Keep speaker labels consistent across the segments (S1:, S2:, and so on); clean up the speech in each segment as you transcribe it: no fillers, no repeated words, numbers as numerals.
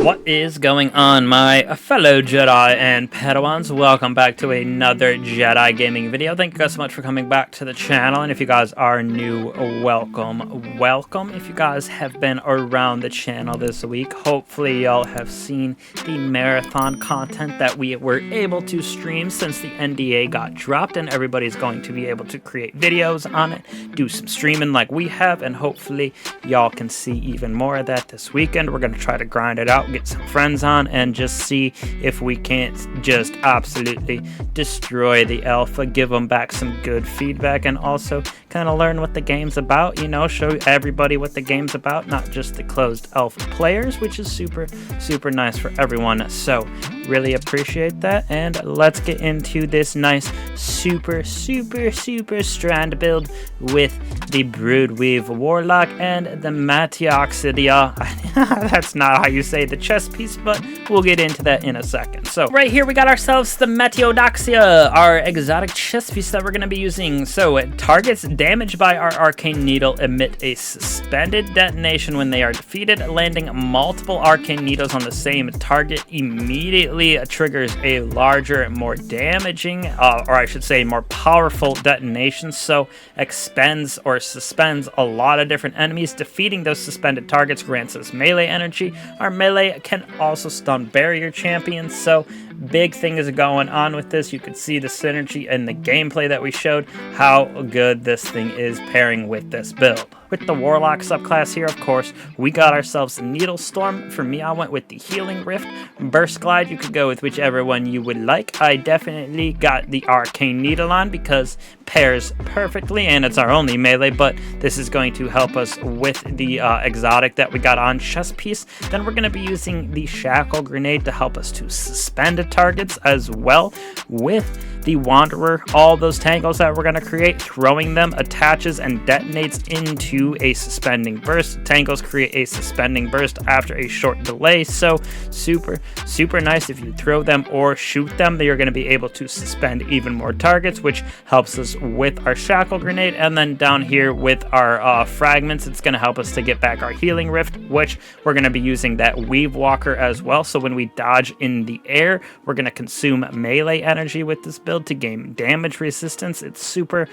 S1: What is going on, my fellow Jedi and Padawans? Welcome back to another Jedi gaming video. Thank you guys so much for coming back to the channel, and if you guys are new, welcome. If you guys have been around the channel this week, hopefully y'all have seen the marathon content that we were able to stream since the NDA got dropped, and everybody's going to be able to create videos on it, do some streaming like we have, and hopefully y'all can see even more of that this weekend. We're going to try to grind it out, get some friends on, and just see if we can't just absolutely destroy the alpha, give them back some good feedback, and also kind of learn what the game's about, you know, show everybody what the game's about, not just the closed alpha players, which is super nice for everyone. So really appreciate that, and let's get into this nice super strand build with the Broodweave Warlock and the Mataiodoxia. That's not how you say the chess piece, but we'll get into that in a second. So right here we got ourselves the Mataiodoxia, our exotic chess piece that we're going to be using. So targets damaged by our arcane needle emit a suspended detonation when they are defeated. Landing multiple arcane needles on the same target immediately triggers a larger, more damaging, or I should say more powerful detonation. So expends or suspends a lot of different enemies. Defeating those suspended targets grants us melee energy. Our melee can also stun barrier champions. So big things going on with this. You could see the synergy in the gameplay that we showed, how good this thing is pairing with this build. With the Warlock subclass here, of course, we got ourselves the Needle Storm. For me, I went with the Healing Rift. Burst Glide, you could go with whichever one you would like. I definitely got the Arcane Needle on because pairs perfectly, and it's our only melee, but this is going to help us with the exotic that we got on chess piece. Then we're going to be using the Shackle Grenade to help us to suspend targets, as well with the Wanderer. All those tangles that we're going to create, throwing them attaches and detonates into a suspending burst. Tangles create a suspending burst after a short delay, so super nice. If you throw them or shoot them, you're going to be able to suspend even more targets, which helps us with our Shackle Grenade. And then down here with our Fragments, it's going to help us to get back our Healing Rift, which we're going to be using that Weave Walker as well. So when we dodge in the air, we're going to consume melee energy with this build to gain damage resistance. It's super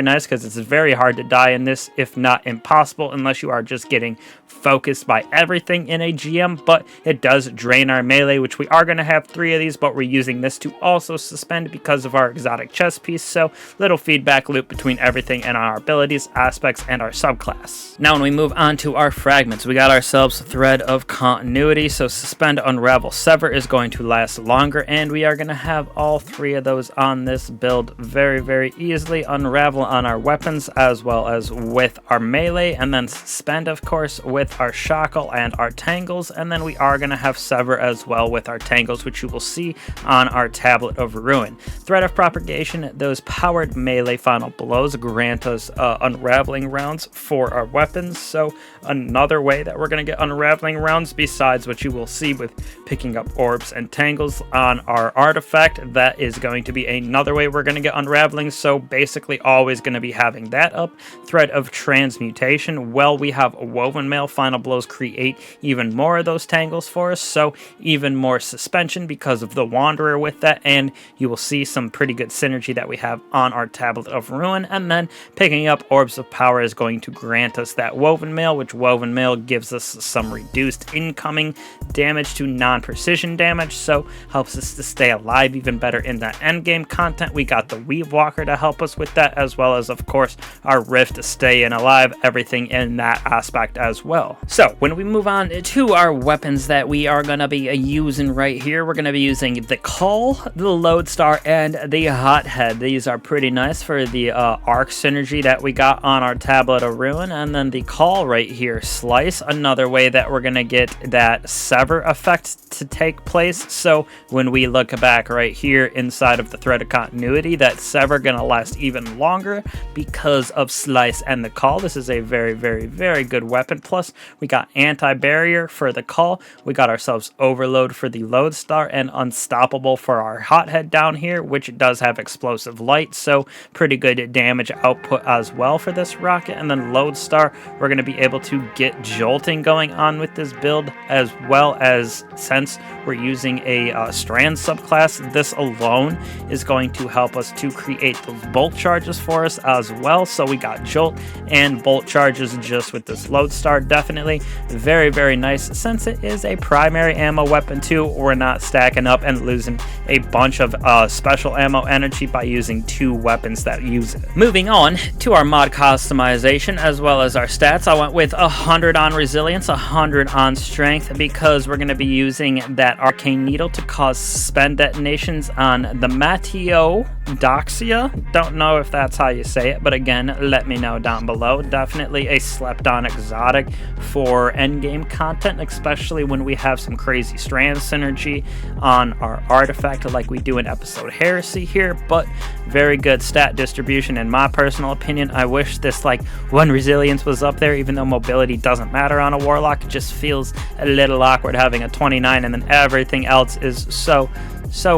S1: nice because it's very hard to die in this, if not impossible, unless you are just getting focused by everything in a GM, but it does drain our melee, which we are going to have 3 of these, but we're using this to also suspend because of our exotic chess piece. So little feedback loop between everything and our abilities, aspects, and our subclass. Now when we move on to our fragments, we got ourselves Thread of Continuity. So Suspend, Unravel, Sever is going to last longer, and we are going to have all 3 of those on this build very easily. Unravel on our weapons as well as with our melee, and then Suspend, of course, with our Shackle and our Tangles, and then we are going to have Sever as well with our Tangles, which you will see on our Tablet of Ruin. Thread of Propagation, those powered melee final blows grant us unraveling rounds for our weapons. So another way that we're going to get unraveling rounds, besides what you will see with picking up orbs and tangles on our artifact, that is going to be another way we're going to get unraveling. So basically always going to be having that up. Thread of Transmutation, well, we have Woven Mail. Final blows create even more of those tangles for us, so even more suspension because of the Wanderer with that, and you will see some pretty good synergy that we have on our Tablet of Ruin. And then picking up Orbs of Power is going to grant us that Woven Mail, which Woven Mail gives us some reduced incoming damage to non-precision damage, so helps us to stay alive even better in that endgame content. We got the Weave Walker to help us with that, as well as, of course, our Rift to stay in alive, everything in that aspect as well. So when we move on to our weapons that we are going to be using right here, we're going to be using the Call, the Lodestar, and the Hothead. These are pretty nice for the arc synergy that we got on our Tablet of Ruin. And then the Call right here, Slice, another way that we're going to get that Sever effect to take place. So when we look back right here inside of the the thread of continuity. That Sever gonna last even longer because of Slice and the Call. This is a very, very, very good weapon. Plus, we got anti-barrier for the Call. We got ourselves Overload for the Lodestar and Unstoppable for our Hothead down here, which does have explosive light, so pretty good damage output as well for this rocket. And then Lodestar, we're gonna be able to get jolting going on with this build, as well as, since we're using a Strand subclass, this alone is going to help us to create those bolt charges for us as well. So we got jolt and bolt charges just with this Lodestar. Definitely very, very nice. Since it is a primary ammo weapon too, we're not stacking up and losing a bunch of special ammo energy by using 2 weapons that use it. Moving on to our mod customization as well as our stats, I went with 100 on resilience, 100 on strength, because we're going to be using that arcane needle to cause suspend detonations on the Mataiodoxia. Don't know if that's how you say it, but again, let me know down below. Definitely a slept on exotic for endgame content, especially when we have some crazy strand synergy on our artifact like we do in episode Heresy here. But very good stat distribution in my personal opinion. I wish this like 1 resilience was up there, even though mobility doesn't matter on a Warlock. It just feels a little awkward having a 29 and then everything else is so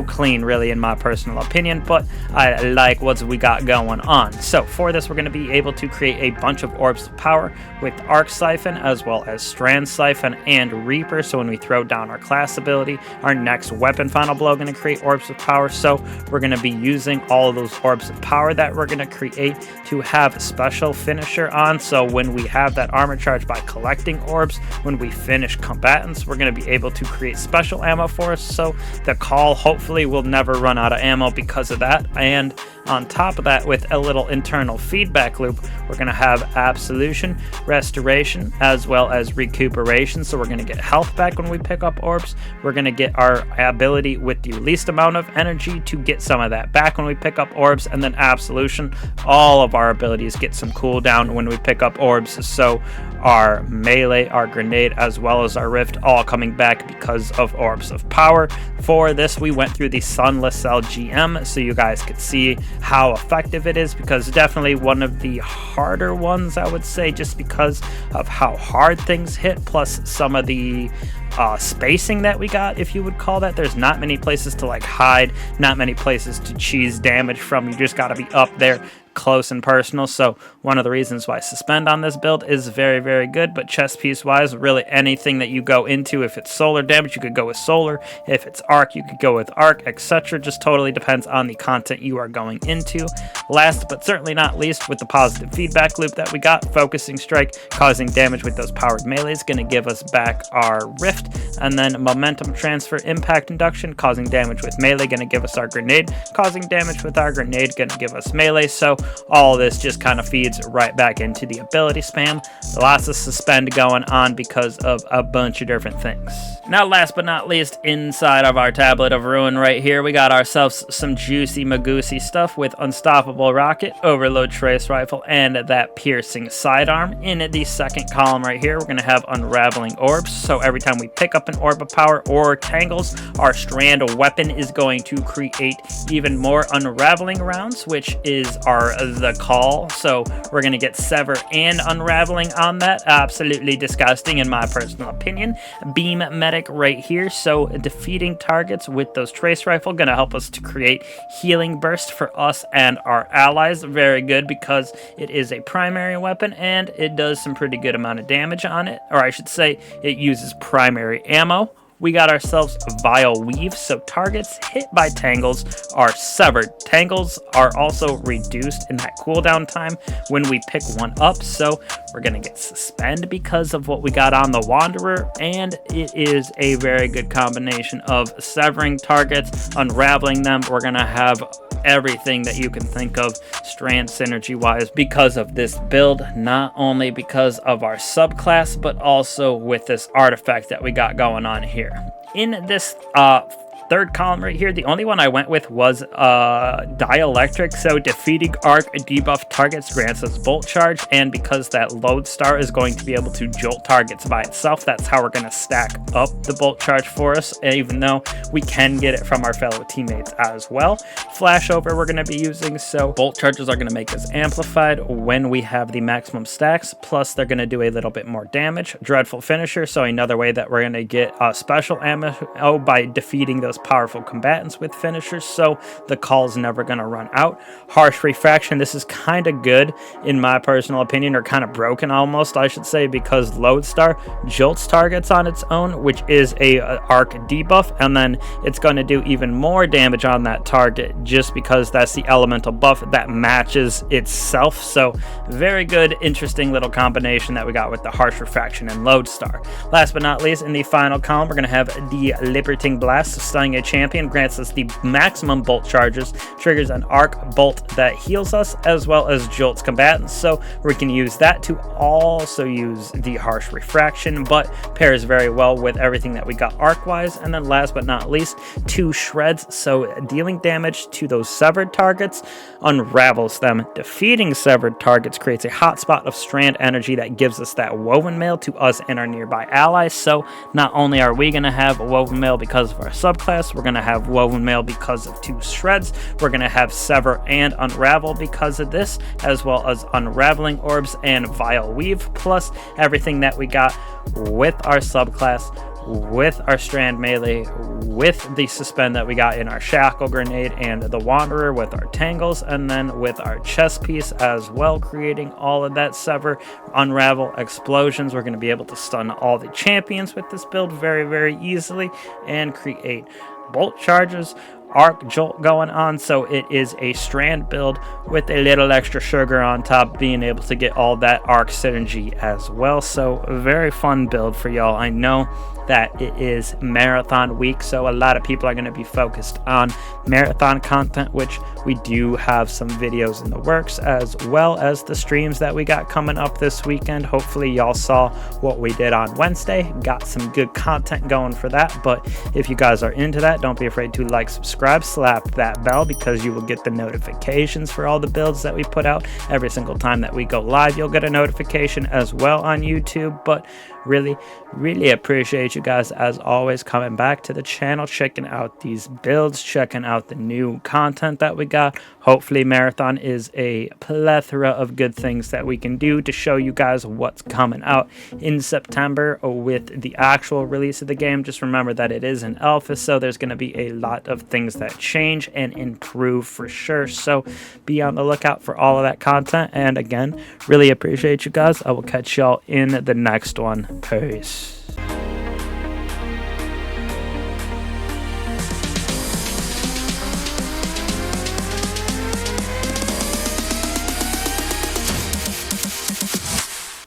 S1: clean, really, in my personal opinion, but I like what we got going on. So for this, we're going to be able to create a bunch of orbs of power with Arc Siphon as well as Strand Siphon and Reaper. So when we throw down our class ability, our next weapon final blow going to create orbs of power. So we're going to be using all of those orbs of power that we're going to create to have special finisher on. So when we have that armor charge by collecting orbs, when we finish combatants, we're going to be able to create special ammo for us. So the Call hopefully we'll never run out of ammo because of that. And on top of that, with a little internal feedback loop, we're going to have Absolution, Restoration, as well as Recuperation. So we're going to get health back when we pick up orbs. We're going to get our ability with the least amount of energy to get some of that back when we pick up orbs. And then Absolution, all of our abilities get some cooldown when we pick up orbs. So our melee, our grenade, as well as our rift, all coming back because of orbs of power. For this, we went through the Sunless Cell GM so you guys could see how effective it is, because definitely one of the harder ones, I would say, just because of how hard things hit, plus some of the spacing that we got, if you would call that. There's not many places to like hide, not many places to cheese damage from. You just got to be up there close and personal. So one of the reasons why suspend on this build is very, very good. But chess piece wise, really anything that you go into, if it's solar damage, you could go with solar. If it's arc, you could go with arc, etc. Just totally depends on the content you are going into. Last but certainly not least, with the positive feedback loop that we got, focusing strike, causing damage with those powered melees, going to give us back our rift. And then momentum transfer, impact induction, causing damage with melee, going to give us our grenade, causing damage with our grenade, going to give us melee. So all this just kind of feeds right back into the ability spam. Lots of suspend going on because of a bunch of different things. Now, last but not least, inside of our tablet of ruin right here, we got ourselves some juicy magoosey stuff with Unstoppable Rocket, Overload Trace Rifle, and that piercing sidearm. In the second column right here, we're going to have Unraveling Orbs. So every time we pick up an orb of power or tangles, our strand weapon is going to create even more unraveling rounds, which is the Call. So we're going to get Sever and Unraveling on that. Absolutely disgusting in my personal opinion. Beam Medic right here. So defeating targets with those Trace Rifle going to help us to create Healing Burst for us and our allies. Very good, because it is a primary weapon and it does some pretty good amount of damage on it. Or I should say it uses primary ammo. We got ourselves Vile Weave, so targets hit by tangles are severed. Tangles are also reduced in that cooldown time when we pick one up, so we're going to get suspend because of what we got on the Wanderer, and it is a very good combination of severing targets, unraveling them. We're going to have everything that you can think of strand synergy wise because of this build, not only because of our subclass but also with this artifact that we got going on here. In this third column right here, the only one I went with was Dielectric. So defeating arc debuff targets grants us bolt charge, and because that lodestar is going to be able to jolt targets by itself, that's how we're going to stack up the bolt charge for us, even though we can get it from our fellow teammates as well. Flashover we're going to be using, so bolt charges are going to make us amplified when we have the maximum stacks, plus they're going to do a little bit more damage. Dreadful finisher, so another way that we're going to get special ammo by defeating those powerful combatants with finishers, so the call's never going to run out. Harsh refraction, this is kind of good in my personal opinion, or kind of broken almost I should say, because lodestar jolts targets on its own, which is a arc debuff, and then it's going to do even more damage on that target just because that's the elemental buff that matches itself. So very good, interesting little combination that we got with the harsh refraction and lodestar. Last but not least, in the final column, we're going to have the Liberating Blast. Stunning a champion grants us the maximum bolt charges, triggers an arc bolt that heals us, as well as jolts combatants. So we can use that to also use the harsh refraction, but pairs very well with everything that we got arc wise. And then last but not least, 2 shreds, so dealing damage to those severed targets unravels them. Defeating severed targets creates a hotspot of strand energy that gives us that woven mail to us and our nearby allies. So not only are we going to have woven mail because of our subclass, we're going to have woven mail because of 2 shreds, we're going to have sever and unravel because of this, as well as unraveling orbs and vile weave, plus everything that we got with our subclass, with our strand melee, with the suspend that we got in our shackle grenade and the wanderer, with our tangles, and then with our chest piece as well, creating all of that sever, unravel, explosions. We're going to be able to stun all the champions with this build very, very easily and create bolt charges, arc jolt going on. So it is a strand build with a little extra sugar on top, being able to get all that arc synergy as well. So a very fun build for y'all. I know that it is marathon week, so a lot of people are going to be focused on marathon content, which we do have some videos in the works, as well as the streams that we got coming up this weekend. Hopefully y'all saw what we did on Wednesday, got some good content going for that. But if you guys are into that, don't be afraid to like, subscribe, slap that bell, because you will get the notifications for all the builds that we put out every single time that we go live. You'll get a notification as well on YouTube. But really appreciate you guys as always coming back to the channel, checking out these builds, checking out the new content that we got. Hopefully marathon is a plethora of good things that we can do to show you guys what's coming out in September with the actual release of the game. Just remember that it is an alpha, so there's going to be a lot of things that change and improve for sure, so be on the lookout for all of that content. And again, really appreciate you guys. I will catch y'all in the next one. Peace.